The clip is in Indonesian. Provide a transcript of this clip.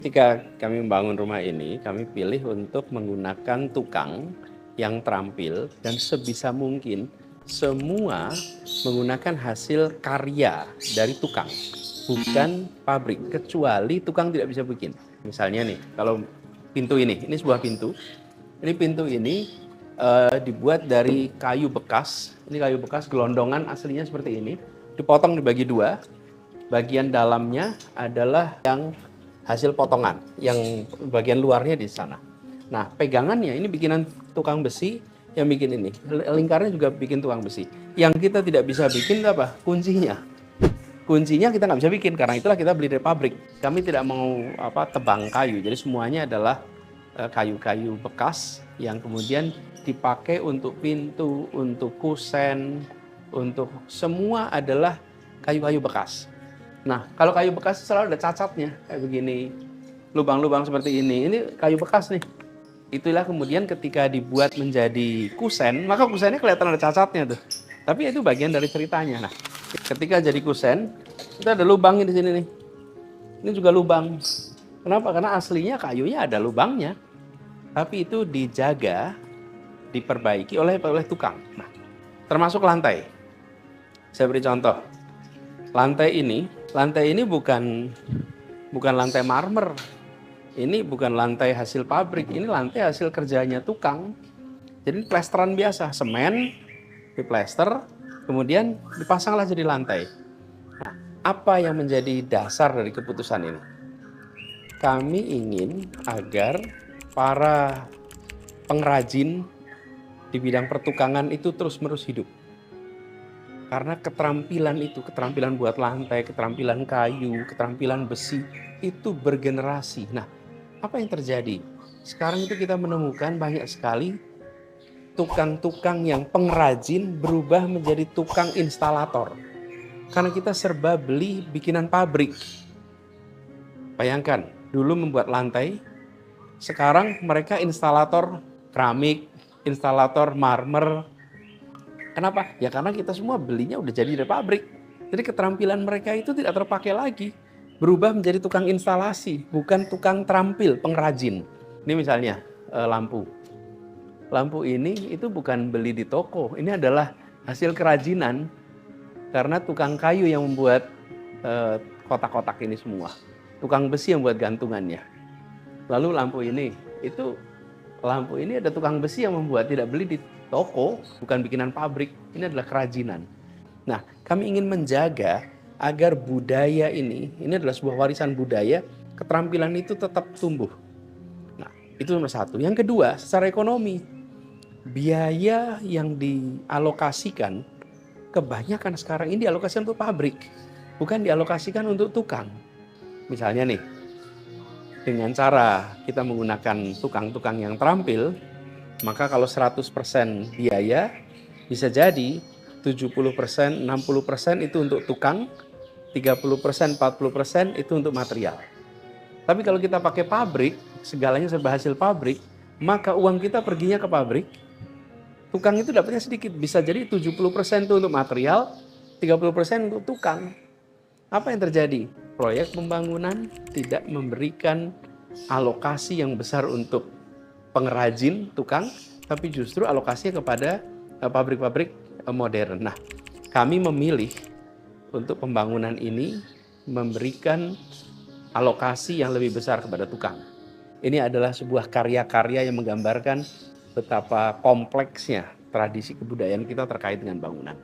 Ketika kami membangun rumah ini, kami pilih untuk menggunakan tukang yang terampil dan sebisa mungkin semua menggunakan hasil karya dari tukang, bukan pabrik, kecuali tukang tidak bisa bikin. Misalnya nih, kalau pintu ini sebuah pintu. Ini pintu ini dibuat dari kayu bekas. Ini kayu bekas gelondongan aslinya seperti ini. Dipotong dibagi dua. Bagian dalamnya adalah yang hasil potongan, yang bagian luarnya di sana. Nah, pegangannya ini bikinan tukang besi yang bikin ini. Lingkarnya juga bikin tukang besi. Yang kita tidak bisa bikin apa? Kuncinya. Kuncinya kita nggak bisa bikin, karena itulah kita beli dari pabrik. Kami tidak mau tebang kayu, jadi semuanya adalah kayu-kayu bekas yang kemudian dipakai untuk pintu, untuk kusen, untuk semua adalah kayu-kayu bekas. Nah, kalau kayu bekas selalu ada cacatnya, kayak begini, lubang-lubang seperti ini kayu bekas nih. Itulah kemudian ketika dibuat menjadi kusen, maka kusennya kelihatan ada cacatnya tuh. Tapi itu bagian dari ceritanya. Nah, ketika jadi kusen, itu ada lubangnya di sini nih. Ini juga lubang. Kenapa? Karena aslinya kayunya ada lubangnya. Tapi itu dijaga, diperbaiki oleh tukang. Nah, termasuk lantai. Saya beri contoh. Lantai ini bukan lantai marmer. Ini bukan lantai hasil pabrik, ini lantai hasil kerjanya tukang. Jadi plesteran biasa, semen, diplester, kemudian dipasanglah jadi lantai. Nah, apa yang menjadi dasar dari keputusan ini? Kami ingin agar para pengrajin di bidang pertukangan itu terus-menerus hidup. Karena keterampilan buat lantai, keterampilan kayu, keterampilan besi, itu bergenerasi. Nah, apa yang terjadi? Sekarang itu kita menemukan banyak sekali tukang-tukang yang pengrajin berubah menjadi tukang instalator. Karena kita serba beli bikinan pabrik. Bayangkan, dulu membuat lantai, sekarang mereka instalator keramik, instalator marmer. Kenapa? Ya karena kita semua belinya udah jadi dari pabrik. Jadi keterampilan mereka itu tidak terpakai lagi. Berubah menjadi tukang instalasi, bukan tukang terampil, pengrajin. Ini misalnya lampu. Lampu ini itu bukan beli di toko. Ini adalah hasil kerajinan. Karena tukang kayu yang membuat kotak-kotak ini semua. Tukang besi yang buat gantungannya. Lalu lampu ini ada tukang besi yang membuat, tidak beli di toko, bukan bikinan pabrik. Ini adalah kerajinan. Nah, kami ingin menjaga agar budaya ini adalah sebuah warisan budaya, keterampilan itu tetap tumbuh. Nah, itu nomor satu. Yang kedua, secara ekonomi, biaya yang dialokasikan, kebanyakan sekarang ini dialokasikan untuk pabrik, bukan dialokasikan untuk tukang. Misalnya nih, dengan cara kita menggunakan tukang-tukang yang terampil, maka kalau 100% biaya, bisa jadi 70%, 60% itu untuk tukang, 30%, 40% itu untuk material. Tapi kalau kita pakai pabrik, segalanya serba hasil pabrik, maka uang kita perginya ke pabrik, tukang itu dapatnya sedikit, bisa jadi 70% itu untuk material, 30% untuk tukang. Apa yang terjadi? Proyek pembangunan tidak memberikan alokasi yang besar untuk pengrajin, tukang, tapi justru alokasinya kepada pabrik-pabrik modern. Nah, kami memilih untuk pembangunan ini memberikan alokasi yang lebih besar kepada tukang. Ini adalah sebuah karya-karya yang menggambarkan betapa kompleksnya tradisi kebudayaan kita terkait dengan bangunan.